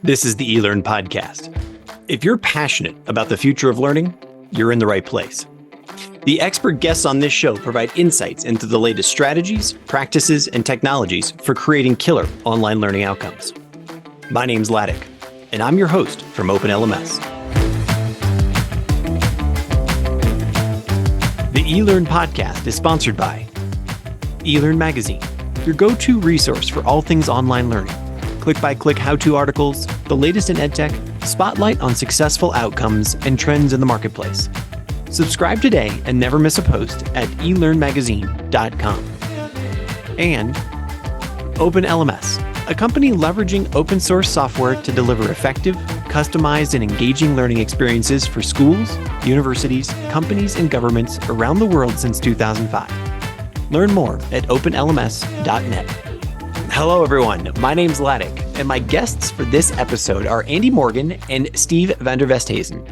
This is the eLearn podcast. If you're passionate about the future of learning, you're in the right place. The expert guests on this show provide insights into the latest strategies, practices, and technologies for creating killer online learning outcomes. My name's Ladek, and I'm your host from OpenLMS. The eLearn podcast is sponsored by eLearn Magazine, your go-to resource for all things online learning. Click-by-click how-to articles, the latest in EdTech, spotlight on successful outcomes and trends in the marketplace. Subscribe today and never miss a post at elearnmagazine.com. And OpenLMS, a company leveraging open source software to deliver effective, customized, and engaging learning experiences for schools, universities, companies, and governments around the world since 2005. Learn more at openlms.net. Hello, everyone. My name's Ladek, and my guests for this episode are Andy Morgan and Steve van der Westhuizen.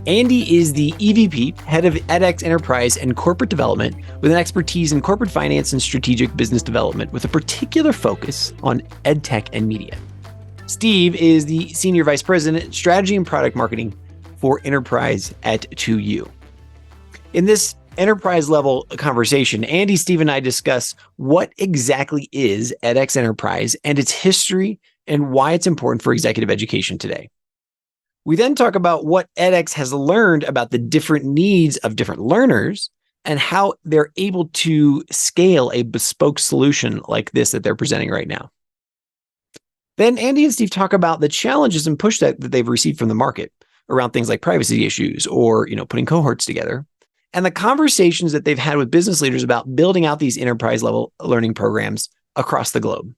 Andy is the EVP, head of edX Enterprise and Corporate Development, with an expertise in corporate finance and strategic business development, with a particular focus on EdTech and Media. Steve is the Senior Vice President, Strategy and Product Marketing for Enterprise at 2U. In this enterprise level conversation, Andy, Steve, and I discuss what exactly is edX Enterprise and its history and why it's important for executive education today. We then talk about what edX has learned about the different needs of different learners and how they're able to scale a bespoke solution like this that they're presenting right now. Then Andy and Steve talk about the challenges and pushback that they've received from the market around things like privacy issues or, putting cohorts together, and the conversations that they've had with business leaders about building out these enterprise level learning programs across the globe.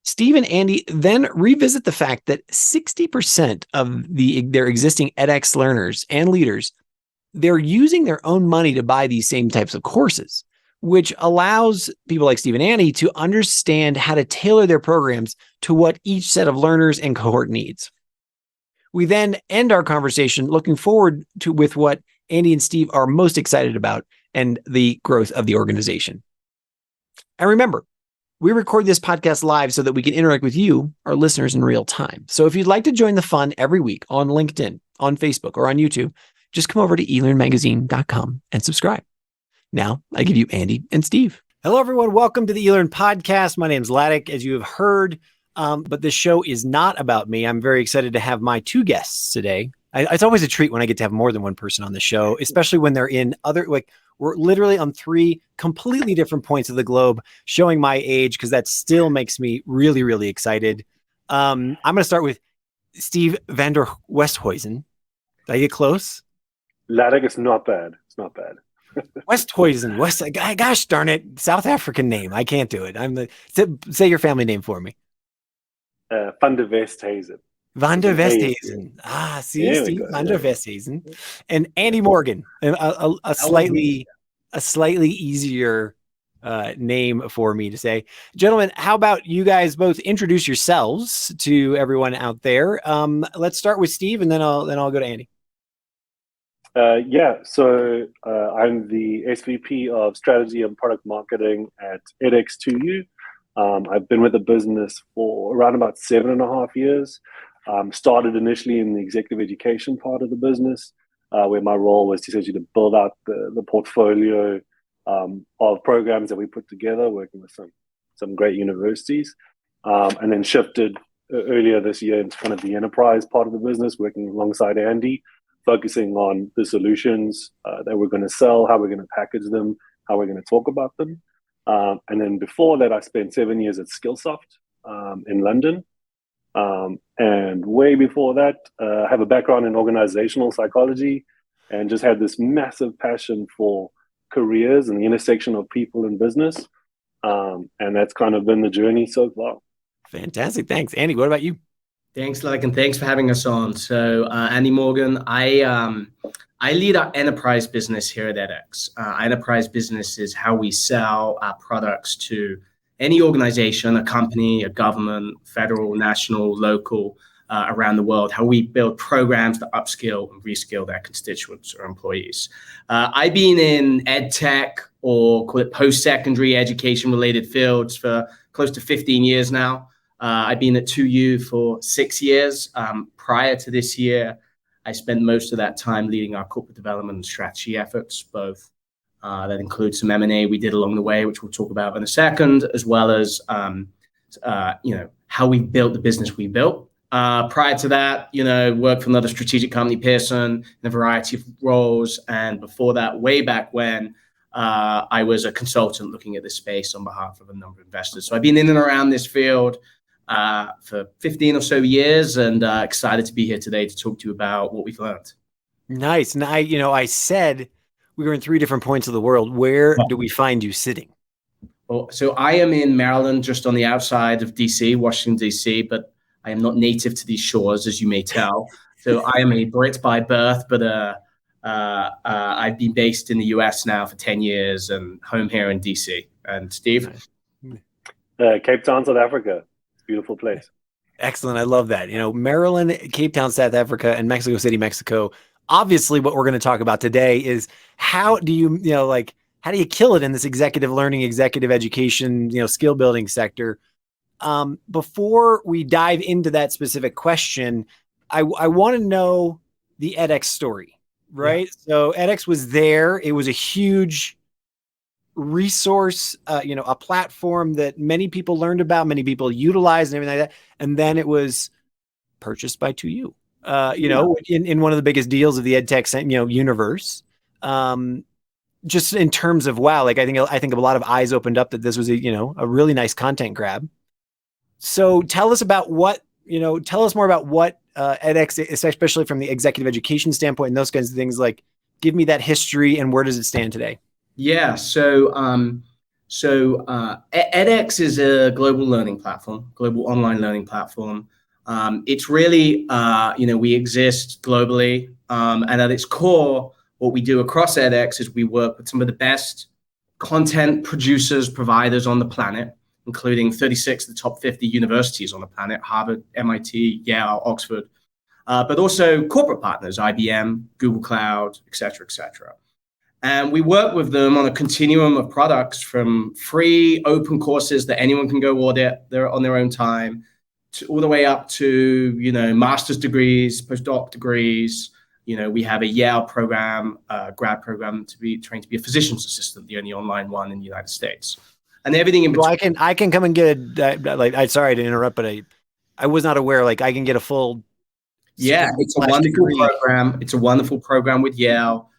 Steve and Andy then revisit the fact that 60% of their existing edX learners and leaders, they're using their own money to buy these same types of courses, which allows people like Steve and Andy to understand how to tailor their programs to what each set of learners and cohort needs. We then end our conversation looking forward to with what Andy and Steve are most excited about and the growth of the organization. And remember, we record this podcast live so that we can interact with you, our listeners, in real time. So if you'd like to join the fun every week on LinkedIn, on Facebook, or on YouTube, just come over to elearnmagazine.com and subscribe. Now, I give you Andy and Steve. Hello, everyone. Welcome to the eLearn podcast. My name is Ladek, as you have heard, but this show is not about me. I'm very excited to have my two guests today. It's always a treat when I get to have more than one person on the show, especially when they're in we're literally on three completely different points of the globe, showing my age, because that still makes me really, really excited. I'm going to start with Steve van der Westhuizen. Did I get close? Ladek is not bad. It's not bad. Westhuizen. Gosh darn it. South African name. I can't do it. Say your family name for me. Van der Westhuizen. Van der Westhuizen. Steve van der Westhuizen. And Andy Morgan, a slightly easier name for me to say. Gentlemen, how about you guys both introduce yourselves to everyone out there? Let's start with Steve, and then I'll go to Andy. So I'm the SVP of Strategy and Product Marketing at edX2U. I've been with the business for around about 7.5 years. Started initially in the executive education part of the business, where my role was essentially to build out the portfolio of programs that we put together, working with some great universities, and then shifted earlier this year into kind of the enterprise part of the business, working alongside Andy, focusing on the solutions that we're going to sell, how we're going to package them, how we're going to talk about them. And then before that, I spent 7 years at Skillsoft in London. And way before that, I have a background in organizational psychology and just had this massive passion for careers and the intersection of people and business. And that's kind of been the journey so far. Fantastic. Thanks. Andy, what about you? Thanks, Ladek, and thanks for having us on. So, Andy Morgan, I lead our enterprise business here at edX. Our enterprise business is how we sell our products to any organization, a company, a government, federal, national, local, around the world, how we build programs to upskill and reskill their constituents or employees. I've been in EdTech or call it post-secondary education related fields for close to 15 years now. I've been at 2U for 6 years. Prior to this year, I spent most of that time leading our corporate development and strategy efforts, both that includes some M&A we did along the way, which we'll talk about in a second, as well as how we built the business we built. Prior to that, worked for another strategic company, Pearson, in a variety of roles. And before that, way back when, I was a consultant looking at this space on behalf of a number of investors. So I've been in and around this field for 15 or so years, and excited to be here today to talk to you about what we've learned. Nice. And I said we were in 3 different points of the world. Where do we find you sitting? Well, so I am in Maryland, just on the outside of DC, Washington, DC, but I am not native to these shores, as you may tell. So I am a Brit by birth, but I've been based in the US now for 10 years and home here in DC. And Steve? Cape Town, South Africa. It's a beautiful place. Excellent. I love that. Maryland, Cape Town, South Africa, and Mexico City, Mexico. Obviously, what we're going to talk about today is how do you kill it in this executive learning, executive education, skill building sector? Before we dive into that specific question, I want to know the edX story, right? Yeah. So edX was there. It was a huge resource, a platform that many people learned about, many people utilized and everything like that. And then it was purchased by 2U, in one of the biggest deals of the EdTech, universe. Just in terms of, wow, like I think a lot of eyes opened up that this was a really nice content grab. So tell us more about what edX, especially from the executive education standpoint and those kinds of things. Like, give me that history and where does it stand today? Yeah. So edX is a global learning platform, global online learning platform. It's really, we exist globally, and at its core, what we do across edX is we work with some of the best content producers, providers on the planet, including 36 of the top 50 universities on the planet, Harvard, MIT, Yale, Oxford, but also corporate partners, IBM, Google Cloud, et cetera, et cetera. And we work with them on a continuum of products, from free open courses that anyone can go audit on their own time, all the way up to, master's degrees, postdoc degrees. We have a Yale program, grad program to be trained to be a physician's assistant, the only online one in the United States, and everything in between. Well, I can come and get I'm sorry to interrupt, but I was not aware. Like, I can get a full. Yeah, it's a wonderful program. It's a wonderful program with Yale,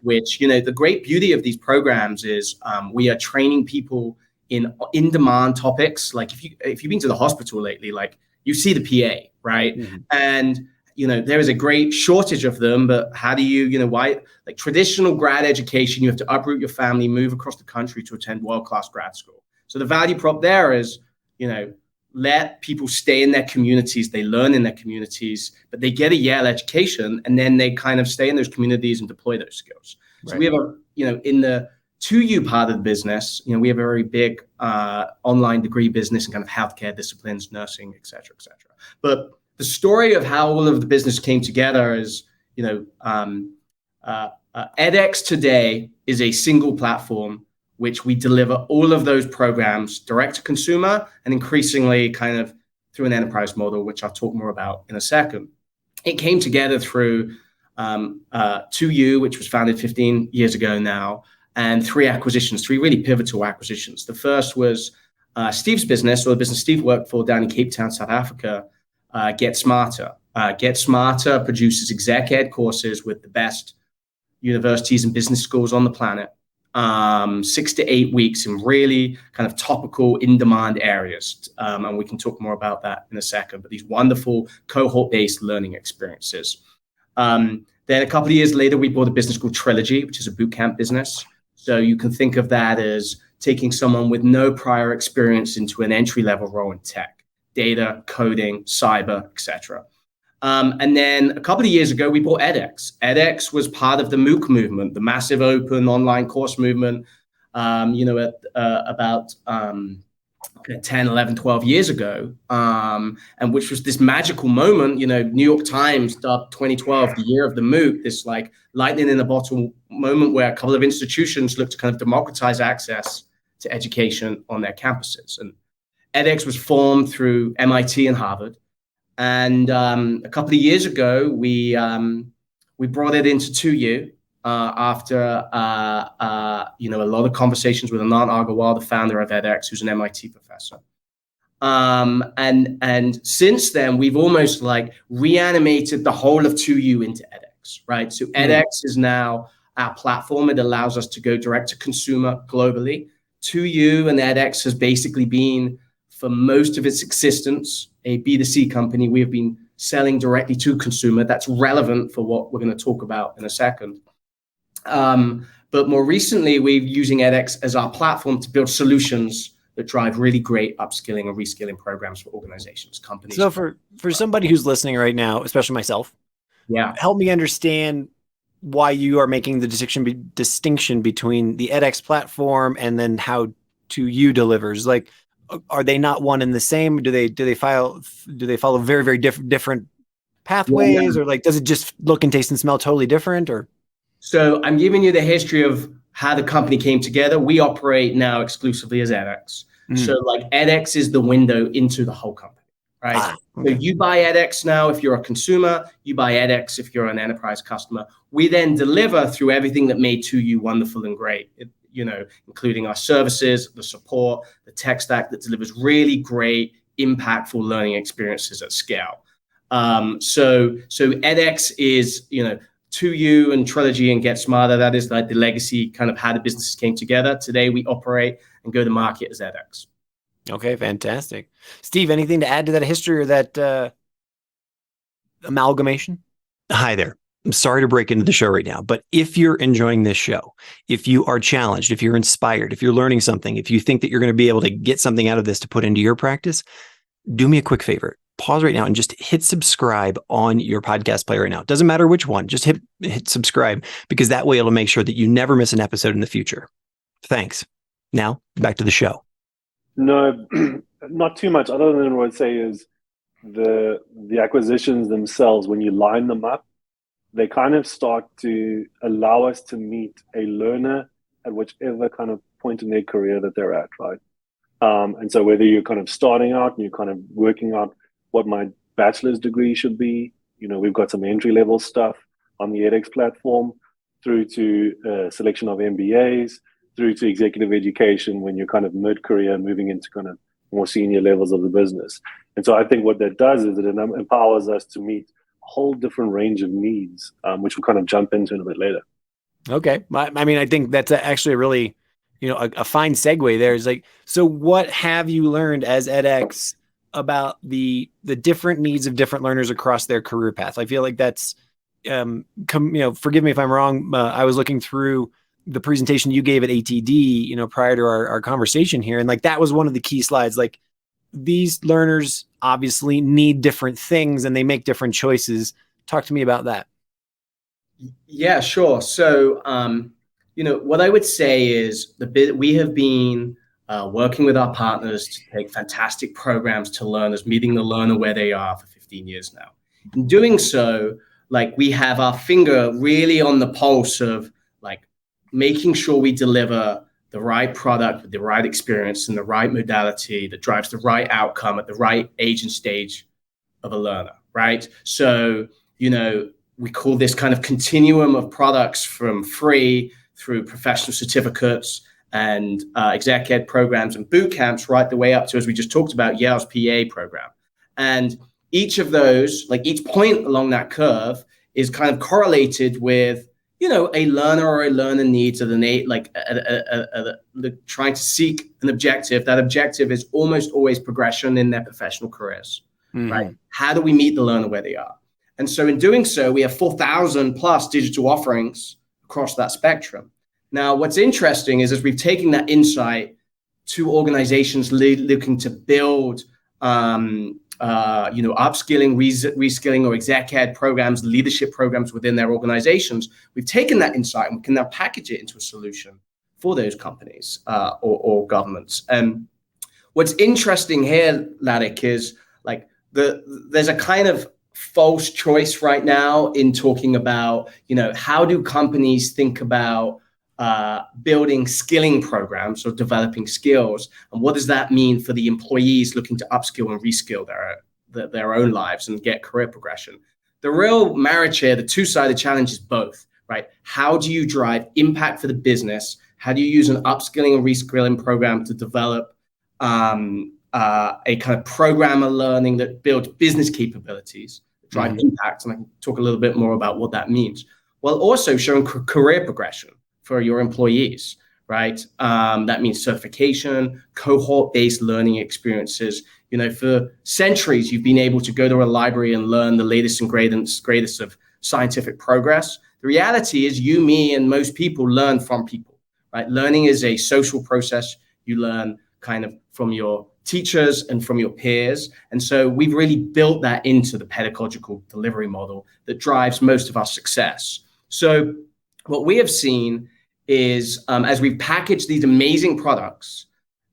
which the great beauty of these programs is we are training people in demand topics. Like if you've been to the hospital lately, like you see the PA, right? Mm-hmm. And there is a great shortage of them, but how do you, why, like traditional grad education, you have to uproot your family, move across the country to attend world-class grad school. So the value prop there is, let people stay in their communities, they learn in their communities, but they get a Yale education, and then they kind of stay in those communities and deploy those skills. Right. So we have in the 2U part of the business, we have a very big online degree business and kind of healthcare disciplines, nursing, et cetera, et cetera. But the story of how all of the business came together is, edX today is a single platform which we deliver all of those programs direct to consumer and increasingly kind of through an enterprise model, which I'll talk more about in a second. It came together through 2U, which was founded 15 years ago now, and 3 really pivotal acquisitions. The first was Steve's business, or the business Steve worked for down in Cape Town, South Africa, Get Smarter. Get Smarter produces exec ed courses with the best universities and business schools on the planet, 6 to 8 weeks in really kind of topical, in-demand areas. And we can talk more about that in a second, but these wonderful cohort-based learning experiences. Then a couple of years later, we bought a business called Trilogy, which is a bootcamp business. So you can think of that as taking someone with no prior experience into an entry-level role in tech, data, coding, cyber, et cetera. And then a couple of years ago, we bought edX. edX was part of the MOOC movement, the massive open online course movement, about 10, 11, 12 years ago, and which was this magical moment. New York Times dubbed 2012 the year of the MOOC, this like lightning in a bottle moment where a couple of institutions looked to kind of democratize access to education on their campuses. And edX was formed through MIT and Harvard. And a couple of years ago, we brought it into 2U after a lot of conversations with Anant Agarwal, the founder of edX, who's an MIT professor. And since then, we've almost like reanimated the whole of 2U into edX, right? So edX is now our platform. It allows us to go direct to consumer globally. 2U and edX has basically been, for most of its existence, a B2C company. We have been selling directly to consumer. That's relevant for what we're going to talk about in a second. But more recently, we're using edX as our platform to build solutions that drive really great upskilling and reskilling programs for organizations, companies. So for somebody who's listening right now, especially myself, help me understand why you are making the distinction between the edX platform and then how 2U delivers. Like, are they not one and the same? Do they follow very, very different pathways, or like, does it just look and taste and smell totally different? Or so I'm giving you the history of how the company came together. We operate now exclusively as edX. So like edX is the window into the whole company, right? Okay. So you buy edX now if you're a consumer, you buy edX if you're an enterprise customer. We then deliver through everything that made 2U wonderful and great, including our services, the support, the tech stack that delivers really great, impactful learning experiences at scale. So edX is, 2U and Trilogy and Get Smarter. That is like the legacy, kind of how the businesses came together. Today we operate and go to market as edX. Okay, fantastic. Steve, anything to add to that history or that amalgamation? Hi there. I'm sorry to break into the show right now, but if you're enjoying this show, if you are challenged, if you're inspired, if you're learning something, if you think that you're going to be able to get something out of this to put into your practice, do me a quick favor. Pause right now and just hit subscribe on your podcast player right now. It doesn't matter which one, just hit subscribe, because that way it'll make sure that you never miss an episode in the future. Thanks. Now back to the show. No, not too much. Other than what I'd say is the acquisitions themselves, when you line them up, they kind of start to allow us to meet a learner at whichever kind of point in their career that they're at, right? And so whether you're kind of starting out and you're kind of working out what my bachelor's degree should be, we've got some entry-level stuff on the edX platform, through to selection of MBAs, through to executive education when you're kind of mid-career and moving into kind of more senior levels of the business. And so I think what that does is it empowers us to meet a whole different range of needs, which we'll kind of jump into in a bit later. Okay. I mean, I think that's actually a really, a fine segue there. Is like, so what have you learned as edX about the different needs of different learners across their career path? I feel like that's, forgive me if I'm wrong. I was looking through the presentation you gave at ATD, prior to our conversation here. And like, that was one of the key slides. Like, these learners obviously need different things and they make different choices. Talk to me about that. Yeah, sure. So, what I would say is we have been working with our partners to take fantastic programs to learners, meeting the learner where they are for 15 years now. In doing so, like, we have our finger really on the pulse of like making sure we deliver the right product with the right experience and the right modality that drives the right outcome at the right age and stage of a learner, right? So, we call this kind of continuum of products from free through professional certificates and exec ed programs and boot camps, right the way up to, as we just talked about, Yale's PA program. And each of those, like each point along that curve, is kind of correlated with, a learner or a learner needs of trying to seek an objective. That objective is almost always progression in their professional careers, right? How do we meet the learner where they are? And so in doing so, we have 4,000 plus digital offerings across that spectrum. Now, what's interesting is as we've taken that insight to organizations looking to build, upskilling, reskilling, or exec ed programs, leadership programs within their organizations, we've taken that insight and we can now package it into a solution for those companies or governments. And what's interesting here, Ladek, is like there's a kind of false choice right now in talking about, how do companies think about building skilling programs or developing skills. And what does that mean for the employees looking to upskill and reskill their own lives and get career progression? The real marriage here, the two-sided challenge is both, right? How do you drive impact for the business? How do you use an upskilling and reskilling program to develop a kind of programmer learning that builds business capabilities, drive impact? And I can talk a little bit more about what that means. While also showing career progression for your employees, right? That means certification, cohort-based learning experiences. You know, for centuries, you've been able to go to a library and learn the latest and greatest of scientific progress. The reality is you, me, and most people learn from people, right? Learning is a social process. You learn kind of from your teachers and from your peers. And so we've really built that into the pedagogical delivery model that drives most of our success. So what we have seen is as we've packaged these amazing products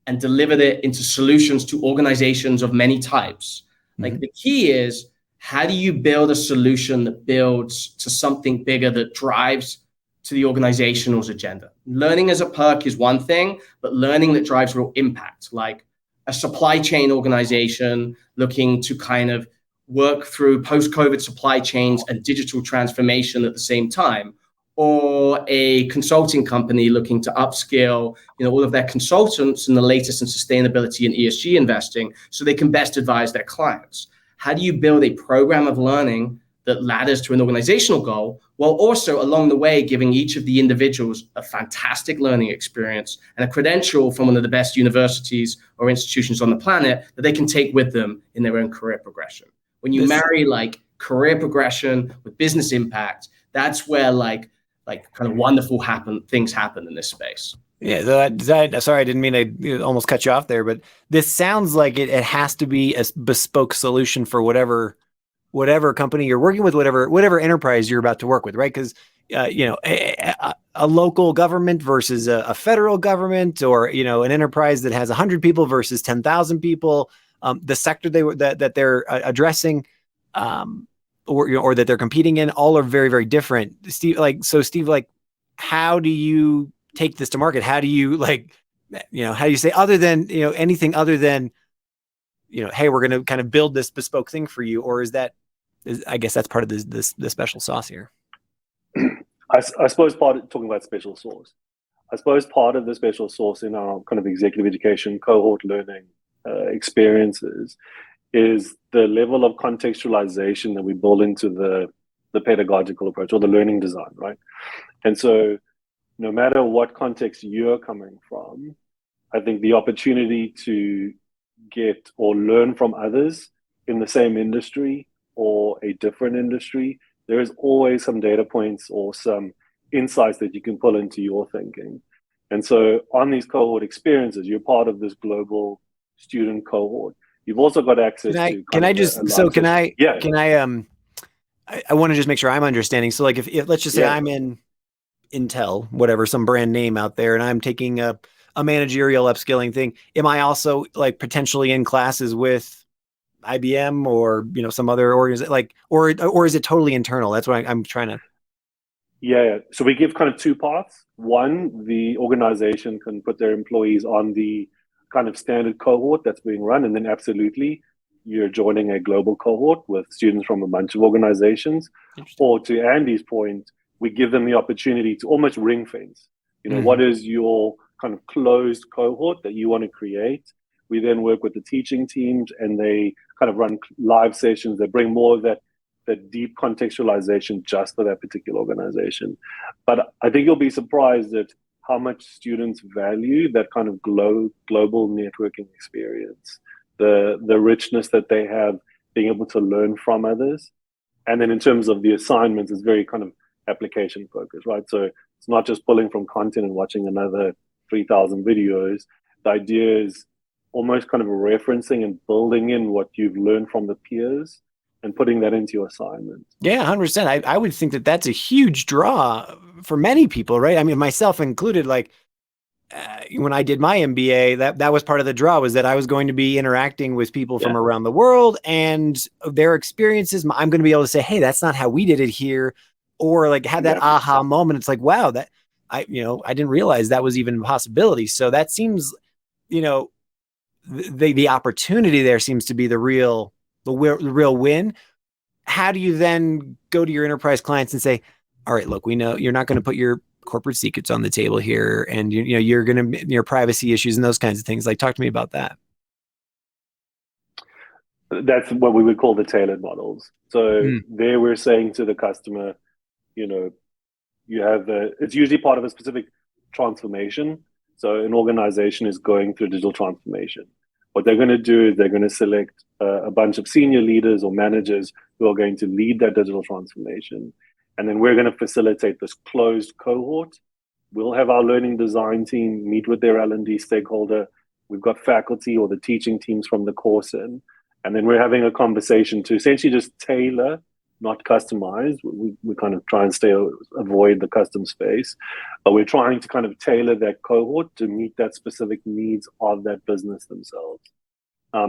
and delivered it into solutions to organizations of many types, like the key is, how do you build a solution that builds to something bigger that drives to the organizational's agenda? Learning as a perk is one thing, but learning that drives real impact, like a supply chain organization looking to kind of work through post-COVID supply chains and digital transformation at the same time, or a consulting company looking to upskill, you know, all of their consultants in the latest in sustainability and ESG investing so they can best advise their clients. How do you build a program of learning that ladders to an organizational goal, while also along the way giving each of the individuals a fantastic learning experience and a credential from one of the best universities or institutions on the planet that they can take with them in their own career progression? When you marry like career progression with business impact, that's where like kind of wonderful things happen in this space. Yeah, sorry, I didn't mean to almost cut you off there, but this sounds like it has to be a bespoke solution for whatever company you're working with, whatever enterprise you're about to work with, right? Because a local government versus a federal government, or an enterprise that has 100 people versus 10,000 people, the sector that they're addressing, or that they're competing in, all are very, very different. Steve, how do you take this to market? How do you how do you say, other than, anything other than, hey, we're going to kind of build this bespoke thing for you? Or I guess that's part of the special sauce here. I suppose talking about special sauce, I suppose part of the special sauce in our kind of executive education cohort learning experiences is the level of contextualization that we build into the pedagogical approach or the learning design, right? And so no matter what context you're coming from, I think the opportunity to get or learn from others in the same industry or a different industry, there is always some data points or some insights that you can pull into your thinking. And so on these cohort experiences, you're part of this global student cohort. You've also got access to. I want to just make sure I'm understanding. So like if let's just say I'm in Intel, whatever, some brand name out there, and I'm taking a managerial upskilling thing, am I also like potentially in classes with IBM or some other organization, or is it totally internal? That's what I'm trying to. Yeah. So we give kind of two paths. One, the organization can put their employees on the kind of standard cohort that's being run, and then absolutely you're joining a global cohort with students from a bunch of organizations. Or to Andy's point, we give them the opportunity to almost ring fence. What is your kind of closed cohort that you want to create? We then work with the teaching teams, and they kind of run live sessions that bring more of that deep contextualization just for that particular organization. But I think you'll be surprised at how much students value that kind of global networking experience, the richness that they have being able to learn from others. And then in terms of the assignments, it's very kind of application focused, right? So it's not just pulling from content and watching another 3,000 videos. The idea is almost kind of referencing and building in what you've learned from the peers and putting that into your assignment. Yeah, 100%. I would think that that's a huge draw for many people, right? I mean, myself included, when I did my MBA, that was part of the draw, was that I was going to be interacting with people from around the world and their experiences. I'm going to be able to say, hey, that's not how we did it here. Or have that aha moment. It's like, wow, I didn't realize that was even a possibility. So that seems, the opportunity there seems to be the real win. How do you then go to your enterprise clients and say, all right, look, we know you're not going to put your corporate secrets on the table here, and you're going to, your privacy issues and those kinds of things. Like, talk to me about that. That's what we would call the tailored models. So there we're saying to the customer, you have it's usually part of a specific transformation. So an organization is going through digital transformation. What they're going to do is they're going to select a bunch of senior leaders or managers who are going to lead that digital transformation. And then we're going to facilitate this closed cohort. We'll have our learning design team meet with their L&D stakeholder. We've got faculty or the teaching teams from the course in. And then we're having a conversation to essentially just tailor, not customize. We kind of try and avoid the custom space. But we're trying to kind of tailor that cohort to meet that specific needs of that business themselves.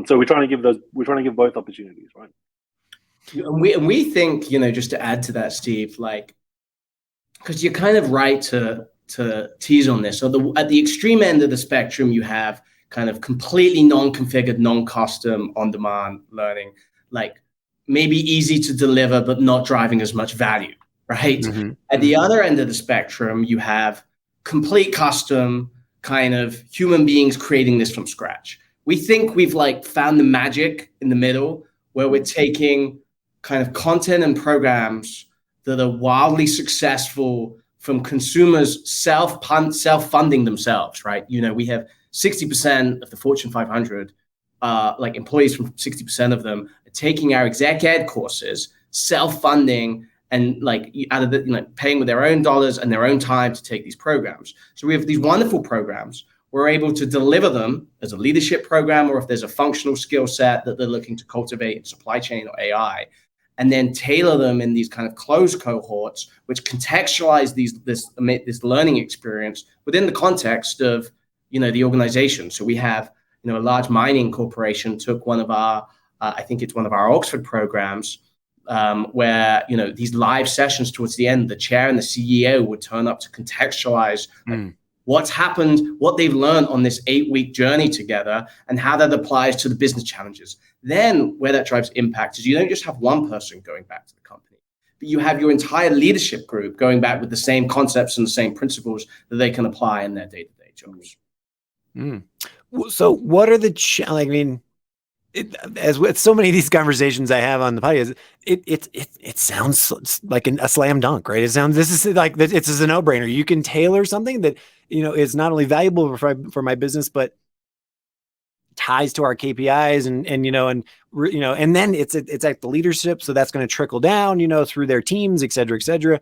So we're trying to give both opportunities, right? And we think, just to add to that, Steve, because you're kind of right to tease on this. So at the extreme end of the spectrum, you have kind of completely non-configured, non-custom, on-demand learning, maybe easy to deliver, but not driving as much value, right? Mm-hmm. At the other end of the spectrum, you have complete custom, kind of human beings creating this from scratch. We think we've found the magic in the middle, where we're taking kind of content and programs that are wildly successful from consumers self-funding themselves, right? We have 60% of the Fortune 500, employees from 60% of them are taking our exec ed courses, self-funding, and out of the, paying with their own dollars and their own time to take these programs. So we have these wonderful programs. We're able to deliver them as a leadership program, or if there's a functional skill set that they're looking to cultivate in supply chain or AI, and then tailor them in these kind of closed cohorts, which contextualize this learning experience within the context of the organization. So we have a large mining corporation took one of our I think it's one of our Oxford programs, where these live sessions towards the end, the chair and the CEO would turn up to contextualize what's happened, what they've learned on this 8-week journey together, and how that applies to the business challenges. Then where that drives impact is you don't just have one person going back to the company, but you have your entire leadership group going back with the same concepts and the same principles that they can apply in their day-to-day jobs. So what are the as with so many of these conversations I have on the podcast, it sounds like a slam dunk, right? It's a no-brainer. You can tailor something that is not only valuable for my business, but ties to our KPIs and then it's like the leadership, so that's going to trickle down through their teams, et cetera, et cetera.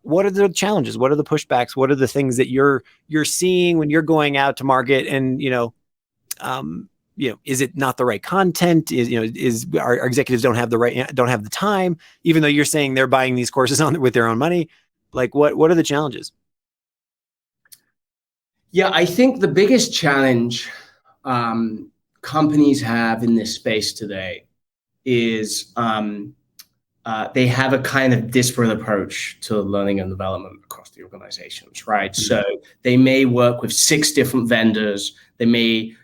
What are the challenges? What are the pushbacks? What are the things that you're seeing when you're going out to market? And is it not the right content? Is our executives don't have the time, even though you're saying they're buying these courses with their own money? What are the challenges? Yeah, I think the biggest challenge companies have in this space today is they have a kind of disparate approach to learning and development across the organizations, right? Mm-hmm. So they may work with 6 different vendors. They may,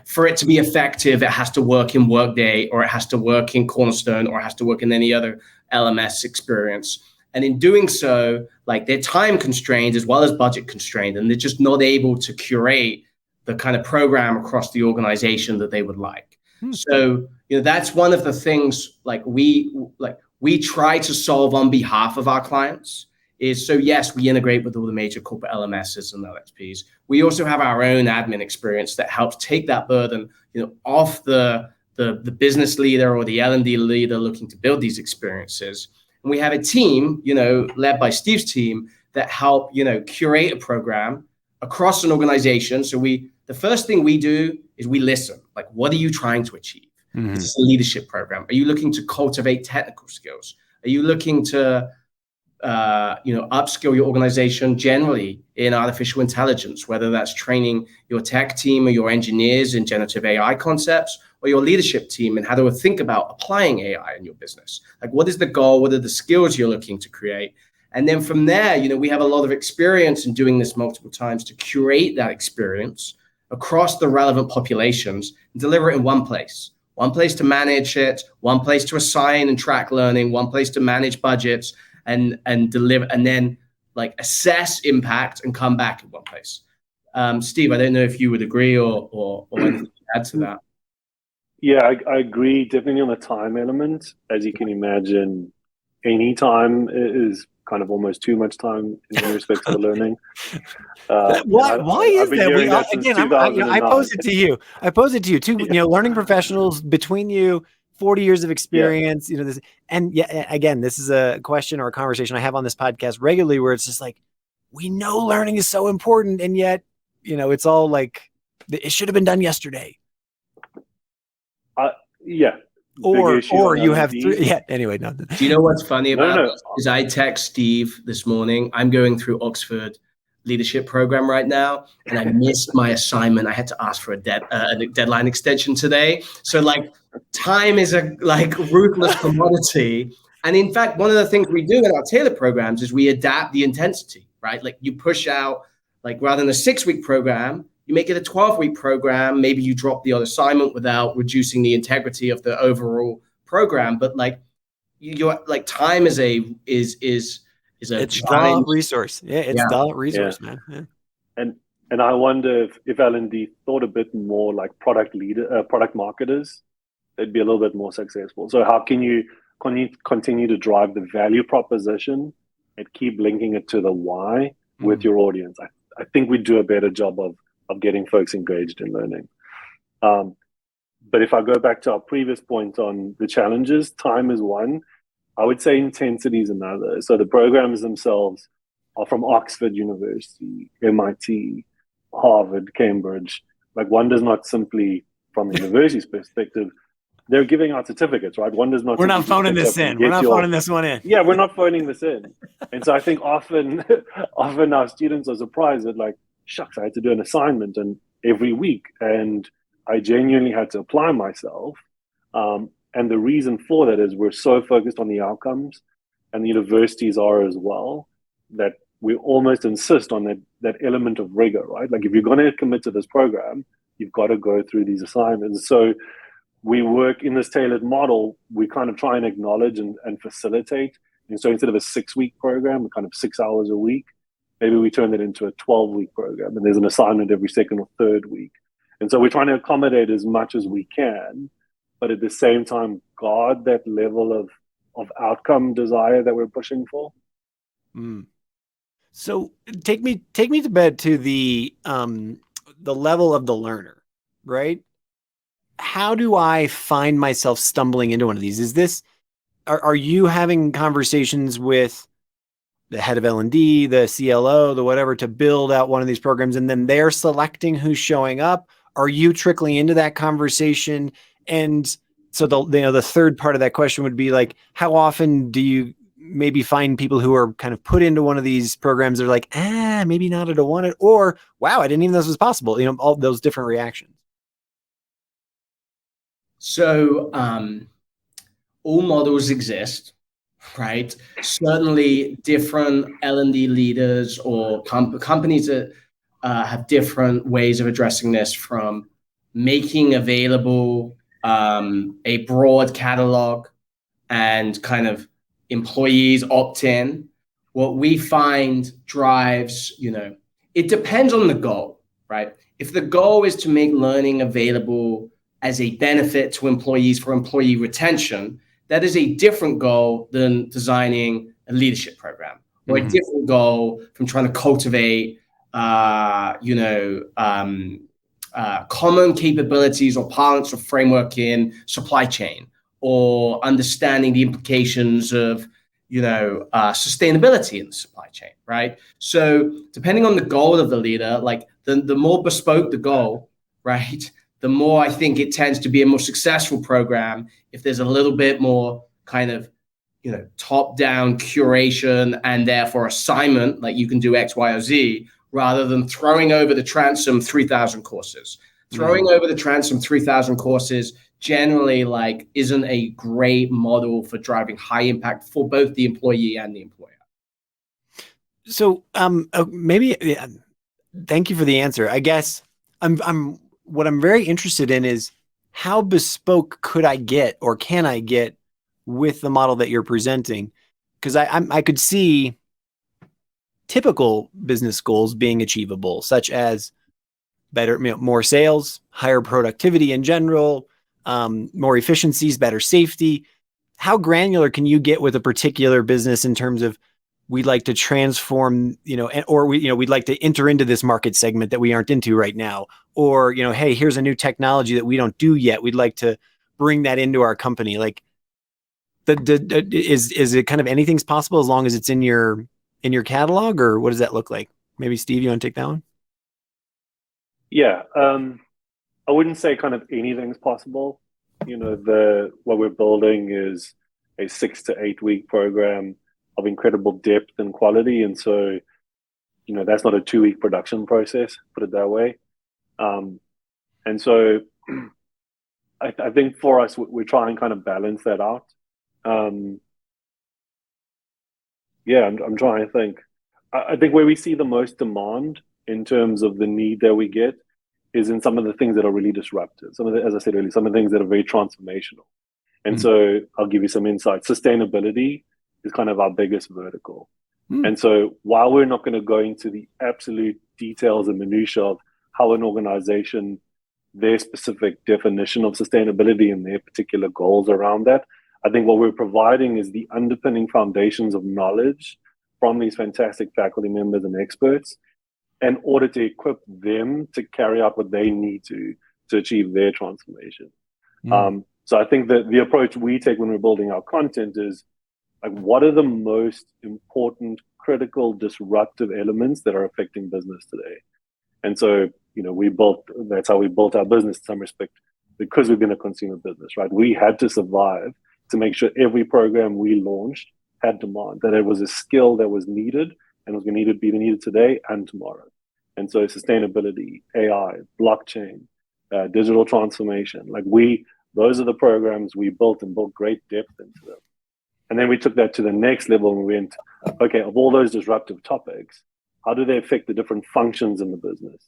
for it to be effective, it has to work in Workday, or it has to work in Cornerstone, or it has to work in any other LMS experience. And in doing so, they're time constrained as well as budget constrained, and they're just not able to curate the kind of program across the organization that they would like. Mm-hmm. So, that's one of the things we try to solve on behalf of our clients is, so yes, we integrate with all the major corporate LMSs and LXPs. We also have our own admin experience that helps take that burden, off the business leader or the L&D leader looking to build these experiences. And we have a team, led by Steve's team, that help, curate a program across an organization. So the first thing we do is we listen. What are you trying to achieve? Mm-hmm. It's a leadership program. Are you looking to cultivate technical skills? Are you looking to upskill your organization generally in artificial intelligence, whether that's training your tech team or your engineers in generative AI concepts, or your leadership team and how to think about applying AI in your business? What is the goal? What are the skills you're looking to create? And then from there, we have a lot of experience in doing this multiple times to curate that experience across the relevant populations and deliver it in one place to manage it, one place to assign and track learning, one place to manage budgets and deliver, and then like assess impact and come back in one place. Steve, I don't know if you would agree or anything to add to that. Yeah, I agree. Definitely on the time element. As you can imagine, any time is kind of almost too much time in respect to the learning. Why is that? I pose it to you. Two, learning professionals, between you, 40 years of experience, this, and again, this is a question or a conversation I have on this podcast regularly where it's just like, we know learning is so important, and yet, it's all like, it should have been done yesterday. Yeah. Or you have three. Yeah. Anyway, no. Do you know what's funny about this? Is I text Steve this morning. I'm going through Oxford leadership program right now, and I missed my assignment. I had to ask for a deadline extension today. So like, time is a ruthless commodity. And in fact, one of the things we do in our tailor programs is we adapt the intensity, right? Like you push out, like rather than a 6-week program, you make it a 12-week program. Maybe you drop the other assignment without reducing the integrity of the overall program. But like, your like time is a it's the resource. Yeah, it's the resource, man. Yeah. And I wonder if L&D thought a bit more like product marketers, they'd be a little bit more successful. So how can you continue to drive the value proposition and keep linking it to the why with your audience? I think we do a better job of getting folks engaged in learning. But if I go back to our previous point on the challenges, time is one. I would say intensity is another. So the programs themselves are from Oxford University, MIT, Harvard, Cambridge. Like, one does not simply, from the university's perspective, they're giving out certificates, right? One does not. We're not phoning this in. We're not phoning this one in. Yeah, we're not phoning this in. And so I think often our students are surprised that, like, shucks, I had to do an assignment and every week, and I genuinely had to apply myself. And the reason for that is we're so focused on the outcomes, and the universities are as well, that we almost insist on that element of rigor, right? Like, if you're going to commit to this program, you've got to go through these assignments. So we work in this tailored model. We kind of try and acknowledge and facilitate. And so instead of a 6-week program, kind of 6 hours a week, maybe we turn it into a 12-week program, and there's an assignment every second or third week. And so we're trying to accommodate as much as we can, but at the same time, guard that level of outcome desire that we're pushing for. So take me to bed to the level of the learner, right? How do I find myself stumbling into one of these? Are you having conversations with the head of L&D, the CLO, the whatever, to build out one of these programs, and then they're selecting who's showing up? Are you trickling into that conversation? And so the third part of that question would be like, how often do you maybe find people who are kind of put into one of these programs? They're like, maybe not, I don't want it, or wow, I didn't even know this was possible. All those different reactions. So all models exist, right? Certainly different L&D leaders or companies that have different ways of addressing this, from making available a broad catalog and kind of employees opt in. What we find drives, it depends on the goal, right? If the goal is to make learning available as a benefit to employees for employee retention, that is a different goal than designing a leadership program, or a different goal from trying to cultivate, common capabilities or parlance or framework in supply chain, or understanding the implications of, sustainability in the supply chain, right? So depending on the goal of the leader, like the more bespoke the goal, right, the more I think it tends to be a more successful program if there's a little bit more kind of, top-down curation and therefore assignment, like you can do X, Y, or Z, rather than throwing over the transom 3,000 courses. Throwing over the transom 3,000 courses generally isn't a great model for driving high impact for both the employee and the employer. So maybe thank you for the answer. I guess what I'm very interested in is how bespoke could I get or can I get with the model that you're presenting? Because I could see typical business goals being achievable, such as better, more sales, higher productivity in general, more efficiencies, better safety. How granular can you get with a particular business in terms of we'd like to transform, or we'd like to enter into this market segment that we aren't into right now, or, hey, here's a new technology that we don't do yet. We'd like to bring that into our company. Like is it kind of anything's possible as long as it's in your catalog, or what does that look like? Maybe Steve, you want to take that one? Yeah. I wouldn't say kind of anything's possible. What we're building is a 6 to 8 week program of incredible depth and quality. And so, that's not a 2 week production process, put it that way. And so I think for us, we try and kind of balance that out. I'm trying to think. I think where we see the most demand in terms of the need that we get is in some of the things that are really disruptive. As I said earlier, some of the things that are very transformational. And so I'll give you some insight. Sustainability is kind of our biggest vertical. And so while we're not going to go into the absolute details and minutiae of how an organization, their specific definition of sustainability and their particular goals around that, I think what we're providing is the underpinning foundations of knowledge from these fantastic faculty members and experts in order to equip them to carry out what they need to achieve their transformation. So I think that the approach we take when we're building our content is like, what are the most important, critical, disruptive elements that are affecting business today? And so, that's how we built our business in some respect, because we've been a consumer business, right? We had to survive to make sure every program we launched had demand, that it was a skill that was needed and was going to be needed today and tomorrow. And so sustainability, AI, blockchain, digital transformation, those are the programs we built and built great depth into them. And then we took that to the next level and we went, okay, of all those disruptive topics, how do they affect the different functions in the business?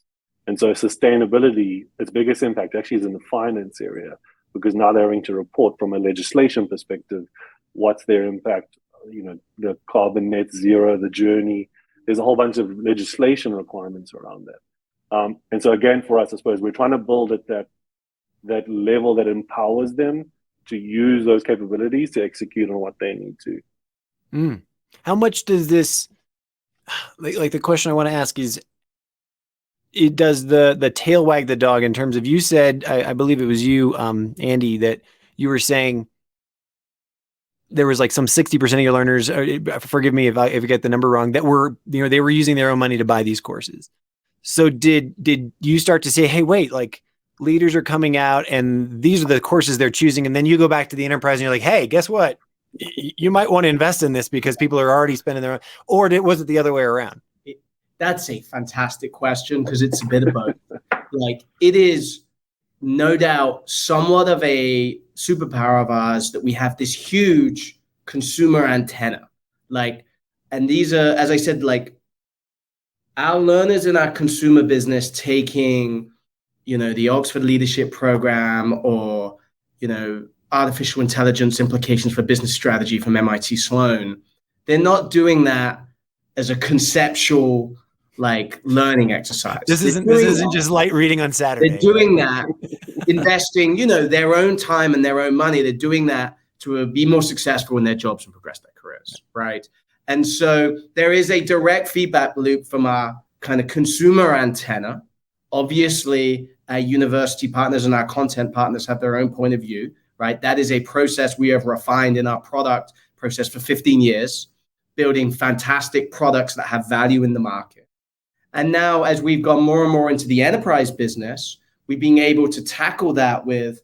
And so sustainability, its biggest impact actually is in the finance area, because now they're having to report from a legislation perspective, what's their impact, the carbon net zero, the journey. There's a whole bunch of legislation requirements around that. And so again, for us, I suppose we're trying to build at that level that empowers them to use those capabilities to execute on what they need to. How much does this, like the question I want to ask is, does the tail wag the dog in terms of, you said, I believe it was you, Andy, that you were saying there was like some 60% of your learners, forgive me if I get the number wrong, that were, they were using their own money to buy these courses. So did you start to say, hey, wait, like leaders are coming out and these are the courses they're choosing. And then you go back to the enterprise and you're like, hey, guess what? You might want to invest in this because people are already spending their own, or was it the other way around? That's a fantastic question, because it's a bit of both. Like, it is no doubt somewhat of a superpower of ours that we have this huge consumer antenna. And these are, as I said, our learners in our consumer business taking, the Oxford Leadership Program, or, artificial intelligence implications for business strategy from MIT Sloan. They're not doing that as a conceptual learning exercise. This isn't just light reading on Saturday. They're doing that, investing, their own time and their own money. They're doing that to be more successful in their jobs and progress their careers, right? And so there is a direct feedback loop from our kind of consumer antenna. Obviously, our university partners and our content partners have their own point of view, right? That is a process we have refined in our product process for 15 years, building fantastic products that have value in the market. And now, as we've gone more and more into the enterprise business, we've been able to tackle that with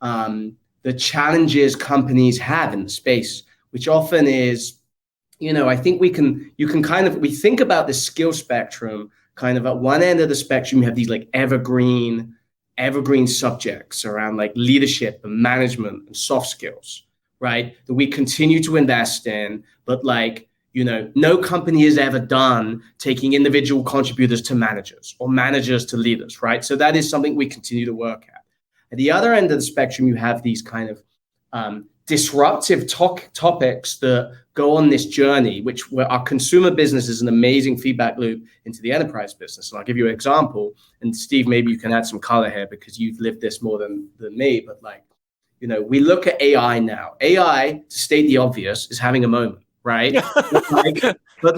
the challenges companies have in the space, which often is, I think we think about the skill spectrum kind of at one end of the spectrum. You have these evergreen subjects around leadership and management and soft skills, right? That we continue to invest in, but no company has ever done taking individual contributors to managers or managers to leaders, right? So that is something we continue to work at. At the other end of the spectrum, you have these kind of disruptive topics that go on this journey, where our consumer business is an amazing feedback loop into the enterprise business. And I'll give you an example. And Steve, maybe you can add some color here because you've lived this more than me. But we look at AI now. AI, to state the obvious, is having a moment, right? but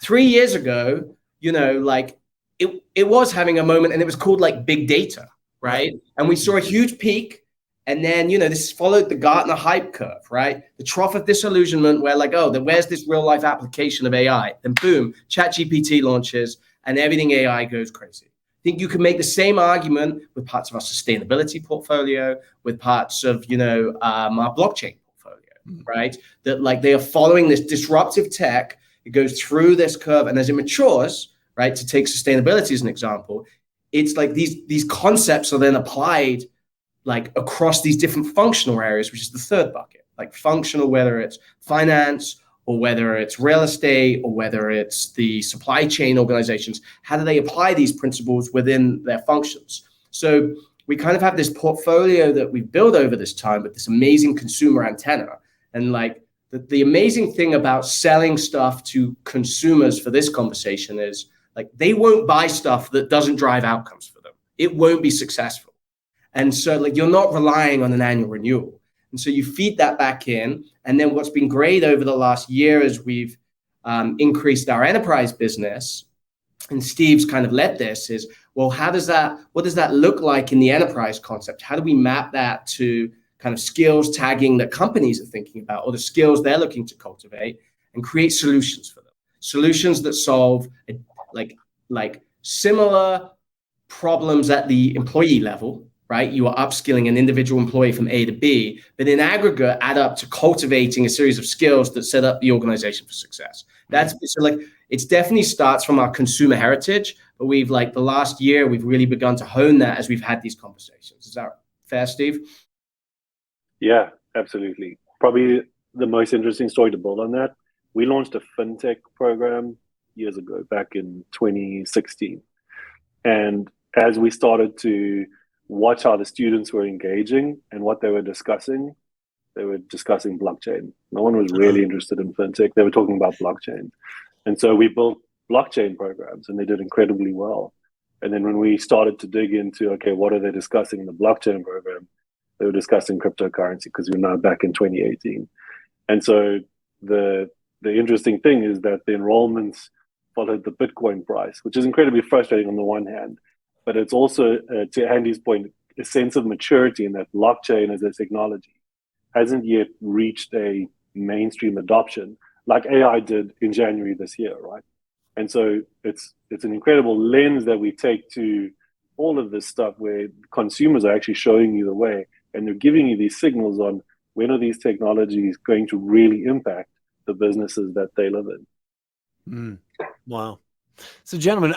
3 years ago, it was having a moment, and it was called big data, right? And we saw a huge peak. And then, this followed the Gartner hype curve, right? The trough of disillusionment where then where's this real life application of AI? Then boom, ChatGPT launches and everything AI goes crazy. I think you can make the same argument with parts of our sustainability portfolio, with parts of, our blockchain portfolio, right? That they are following this disruptive tech. It goes through this curve, and as it matures, right, to take sustainability as an example, it's these concepts are then applied across these different functional areas, which is the third bucket, functional, whether it's finance or whether it's real estate or whether it's the supply chain organizations. How do they apply these principles within their functions? So we kind of have this portfolio that we've built over this time with this amazing consumer antenna. And the amazing thing about selling stuff to consumers for this conversation is they won't buy stuff that doesn't drive outcomes for them. It won't be successful. And so you're not relying on an annual renewal. And so you feed that back in. And then what's been great over the last year as we've increased our enterprise business, and Steve's kind of led this, is, well, what does that look like in the enterprise concept? How do we map that to kind of skills tagging that companies are thinking about, or the skills they're looking to cultivate, and create solutions for them? Solutions that solve similar problems at the employee level, right? You are upskilling an individual employee from A to B, but in aggregate add up to cultivating a series of skills that set up the organization for success. It definitely starts from our consumer heritage, but we've the last year, we've really begun to hone that as we've had these conversations. Is that fair, Steve? Yeah, absolutely. Probably the most interesting story to build on that. We launched a fintech program years ago, back in 2016. And as we started to watch how the students were engaging and what they were discussing blockchain. No one was really interested in fintech. They were talking about blockchain. And so we built blockchain programs, and they did incredibly well. And then when we started to dig into, okay, what are they discussing in the blockchain program? They were discussing cryptocurrency, because we're now back in 2018. And so the interesting thing is that the enrollments followed the Bitcoin price, which is incredibly frustrating on the one hand. But it's also, to Andy's point, a sense of maturity in that blockchain as a technology hasn't yet reached a mainstream adoption like AI did in January this year, right? And so it's an incredible lens that we take to all of this stuff, where consumers are actually showing you the way, and they're giving you these signals on when are these technologies going to really impact the businesses that they live in. Wow. So, gentlemen,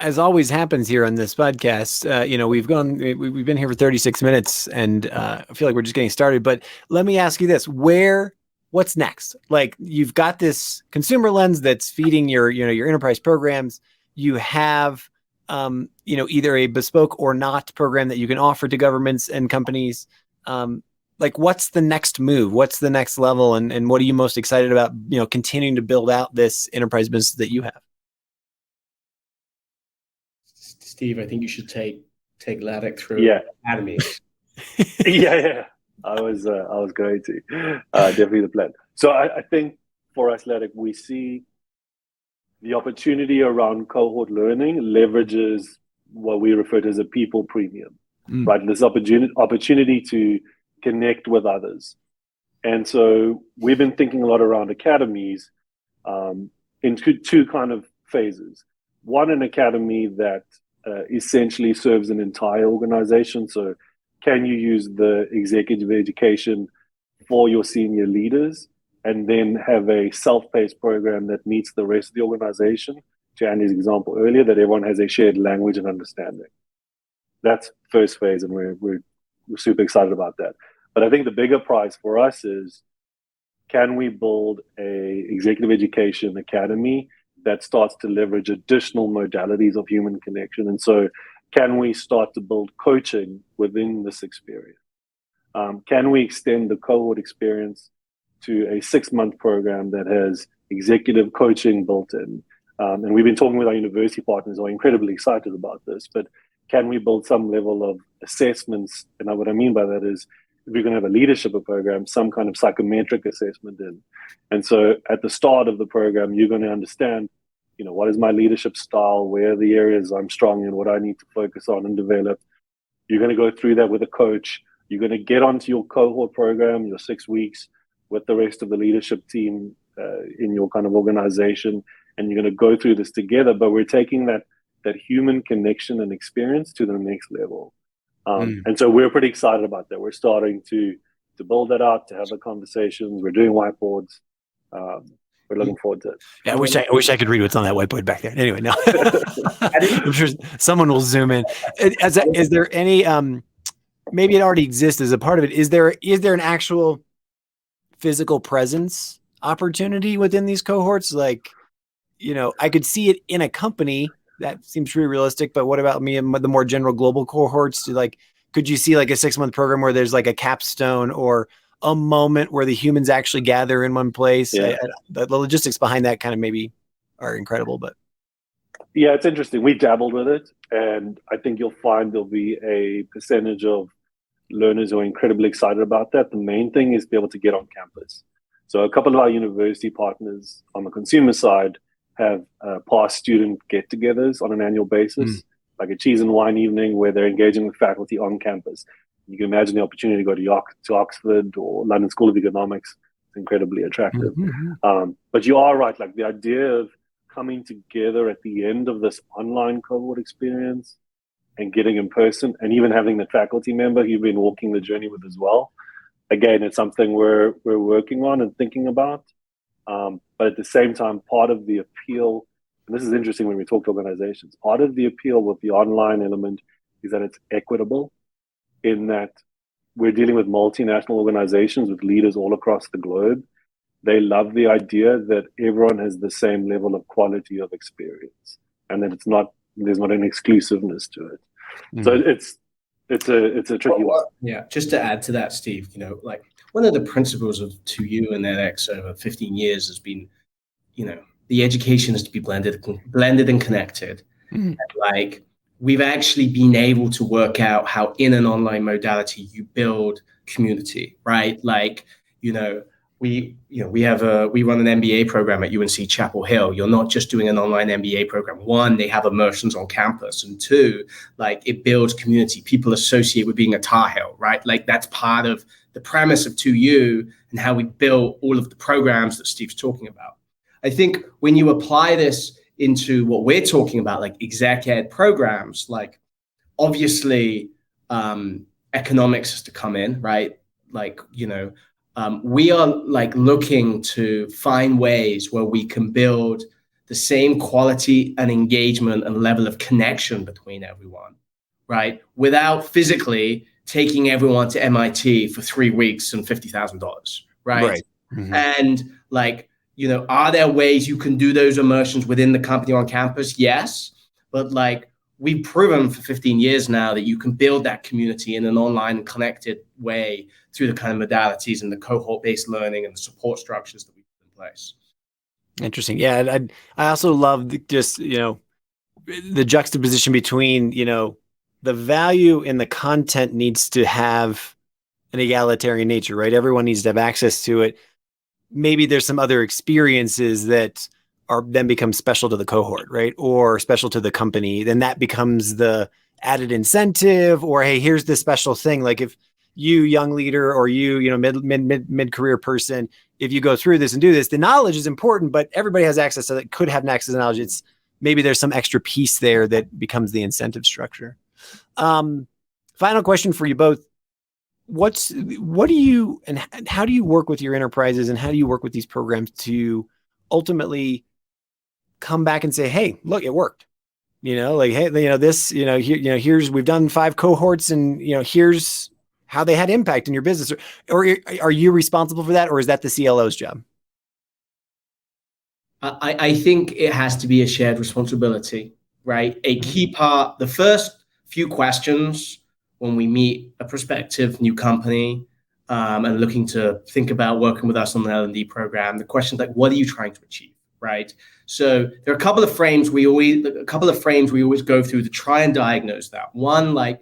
as always happens here on this podcast, we've been here for 36 minutes, and I feel like we're just getting started. But let me ask you this: what's next? You've got this consumer lens that's feeding your enterprise programs. You have, either a bespoke or not program that you can offer to governments and companies. What's the next move? What's the next level? And what are you most excited about? Continuing to build out this enterprise business that you have. Steve, I think you should take Ladek through Academy. Yeah. I was going to. Definitely the plan. So I think for us, Ladek, we see the opportunity around cohort learning leverages what we refer to as a people premium, right? This opportunity to connect with others. And so we've been thinking a lot around academies in two kind of phases. One, an academy that essentially serves an entire organization. So can you use the executive education for your senior leaders, and then have a self-paced program that meets the rest of the organization? To Andy's example earlier, that everyone has a shared language and understanding. That's first phase, and we're super excited about that. But I think the bigger prize for us is can we build a executive education academy that starts to leverage additional modalities of human connection? And so can we start to build coaching within this experience? Can we extend the cohort experience to a 6-month program that has executive coaching built in? And we've been talking with our university partners who are incredibly excited about this, but can we build some level of assessments? And what I mean by that is, if you're going to have a leadership program, some kind of psychometric assessment in. And so at the start of the program, you're going to understand, what is my leadership style? Where are the areas I'm strong in? What I need to focus on and develop? You're going to go through that with a coach. You're going to get onto your cohort program, your 6 weeks with the rest of the leadership team in your kind of organization. And you're going to go through this together, but we're taking that human connection and experience to the next level. And so we're pretty excited about that. We're starting to build that out, to have the conversations. We're doing whiteboards. We're looking forward to it. Yeah, I wish I could read what's on that whiteboard back there. Anyway, no, I'm sure someone will zoom in. Is there any? Maybe it already exists as a part of it. Is there an actual physical presence opportunity within these cohorts? Like, I could see it in a company. That seems pretty realistic, but what about me and the more general global cohorts? Like, could you see like a 6-month program where there's like a capstone or a moment where the humans actually gather in one place? Yeah. The logistics behind that kind of maybe are incredible, but yeah, it's interesting. We dabbled with it, and I think you'll find there'll be a percentage of learners who are incredibly excited about that. The main thing is to be able to get on campus. So a couple of our university partners on the consumer side have past student get-togethers on an annual basis, like a cheese and wine evening where they're engaging with faculty on campus. You can imagine the opportunity to go to Oxford or London School of Economics. It's incredibly attractive. But you are right, like the idea of coming together at the end of this online cohort experience and getting in person, and even having the faculty member you've been walking the journey with as well. Again, it's something we're working on and thinking about. But at the same time, part of the appeal, and this is interesting when we talk to organizations, part of the appeal with the online element is that it's equitable, in that we're dealing with multinational organizations with leaders all across the globe. They love the idea that everyone has the same level of quality of experience, and that there's not an exclusiveness to it. So it's a tricky one. Yeah, just to add to that, Steve, like one of the principles of 2U and edX over 15 years has been, the education is to be blended and connected. And like we've actually been able to work out how in an online modality you build community, right? Like, we run an MBA program at UNC Chapel Hill. You're not just doing an online MBA program. One, they have immersions on campus, and two, like it builds community. People associate with being a Tar Heel, right? Like that's part of the premise of 2U and how we built all of the programs that Steve's talking about. I think when you apply this into what we're talking about, like exec ed programs, like obviously economics has to come in, right? Like, we are like looking to find ways where we can build the same quality and engagement and level of connection between everyone, right? Without physically taking everyone to MIT for 3 weeks and $50,000, right? And like, are there ways you can do those immersions within the company on campus? Yes, but like we've proven for 15 years now that you can build that community in an online and connected way through the kind of modalities and the cohort-based learning and the support structures that we put in place. Interesting. Yeah, I also love just, the juxtaposition between, the value in the content needs to have an egalitarian nature, right? Everyone needs to have access to it. Maybe there's some other experiences that then become special to the cohort, right? Or special to the company. Then that becomes the added incentive, or, hey, here's this special thing. Like if you young leader or you, mid-career person, if you go through this and do this, the knowledge is important, but everybody has access to it, could have access to knowledge. It's maybe there's some extra piece there that becomes the incentive structure. Final question for you both. What do you, and how do you work with your enterprises, and how do you work with these programs to ultimately come back and say, hey, look, it worked, hey, this, here's, we've done 5 cohorts, and, here's how they had impact in your business, or are you responsible for that, or is that the CLO's job? I think it has to be a shared responsibility, right? A key part, the first few questions when we meet a prospective new company and looking to think about working with us on the L&D program, the question like, what are you trying to achieve, right? So there are a couple of frames we always go through to try and diagnose that. One, like,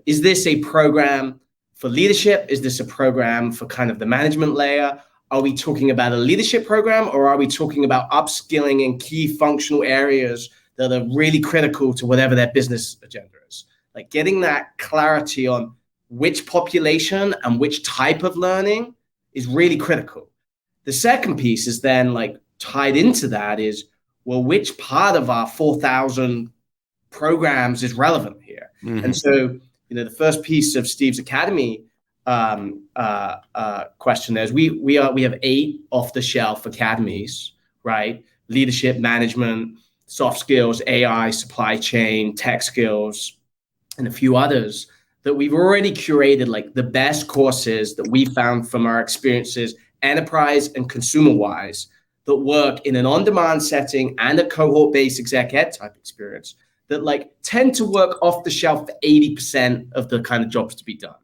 is this a program for leadership? Is this a program for kind of the management layer? Are we talking about a leadership program, or are we talking about upskilling in key functional areas that are really critical to whatever their business agenda is? Like getting that clarity on which population and which type of learning is really critical. The second piece is then like tied into that is, well, which part of our 4,000 programs is relevant here? Mm-hmm. And so, the first piece of Steve's Academy question there is we have 8 off-the-shelf academies, right? Leadership, management, soft skills, AI, supply chain, tech skills, and a few others that we've already curated, like the best courses that we found from our experiences, enterprise and consumer-wise, that work in an on-demand setting and a cohort-based exec ed type experience that like tend to work off the shelf for 80% of the kind of jobs to be done.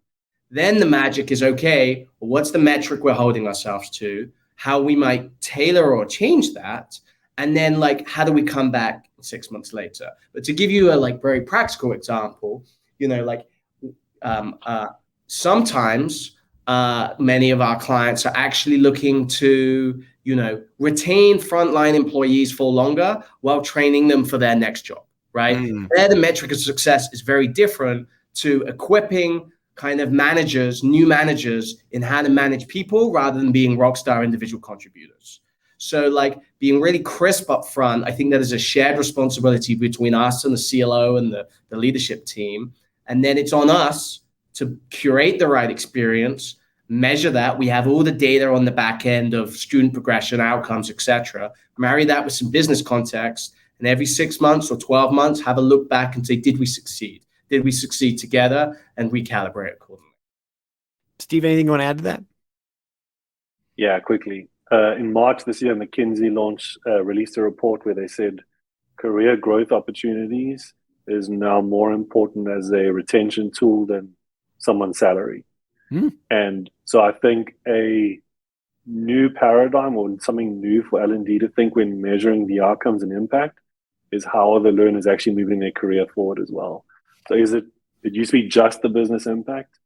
Then the magic is, okay, well, what's the metric we're holding ourselves to? How we might tailor or change that? And then like, how do we come back 6 months later? But to give you a like very practical example, sometimes many of our clients are actually looking to, retain frontline employees for longer while training them for their next job, right? There, the metric of success is very different to equipping kind of new managers in how to manage people rather than being rockstar individual contributors. So like being really crisp up front, I think that is a shared responsibility between us and the CLO and the leadership team. And then it's on us to curate the right experience, measure that. We have all the data on the back end of student progression, outcomes, etc. Marry that with some business context, and every 6 months or 12 months, have a look back and say, did we succeed? Did we succeed together? And recalibrate accordingly. Steve, anything you want to add to that? Yeah, quickly. In March this year, McKinsey released a report where they said career growth opportunities is now more important as a retention tool than someone's salary. And so I think a new paradigm or something new for L&D to think when measuring the outcomes and impact is how are the learners actually moving their career forward as well. So it used to be just the business impact?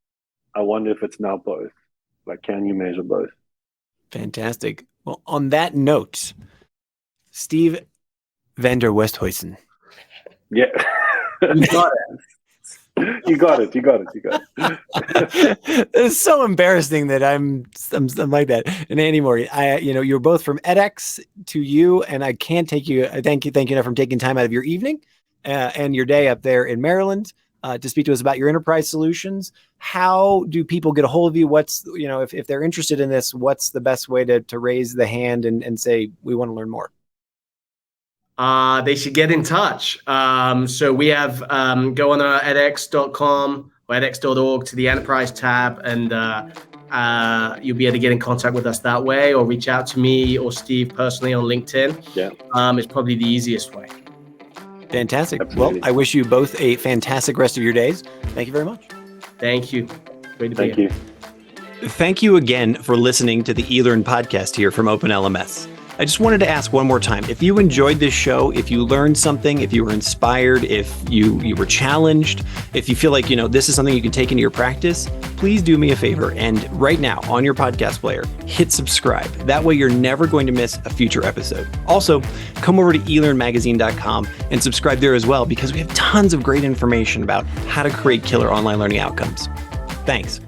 I wonder if it's now both. Like, can you measure both? Fantastic. Well, on that note, Steve van der Westhuizen. Yeah. You got it. You got it. It's so embarrassing that I'm like that. And anymore, you're both from edX to you, and I can't thank you enough for taking time out of your evening and your day up there in Maryland to speak to us about your enterprise solutions. How do people get a hold of you? What's, if they're interested in this, what's the best way to raise the hand and say, we want to learn more? They should get in touch. So we have go on our edX.com or edX.org to the enterprise tab, and you'll be able to get in contact with us that way, or reach out to me or Steve personally on LinkedIn. Yeah, it's probably the easiest way. Fantastic. Absolutely. Well, I wish you both a fantastic rest of your days. Thank you very much. Thank you. Great to be here. Thank you. Thank you again for listening to the eLearn podcast here from OpenLMS. I just wanted to ask one more time, if you enjoyed this show, if you learned something, if you were inspired, if you were challenged, if you feel like, this is something you can take into your practice, please do me a favor. And right now on your podcast player, hit subscribe. That way you're never going to miss a future episode. Also, come over to elearnmagazine.com and subscribe there as well, because we have tons of great information about how to create killer online learning outcomes. Thanks.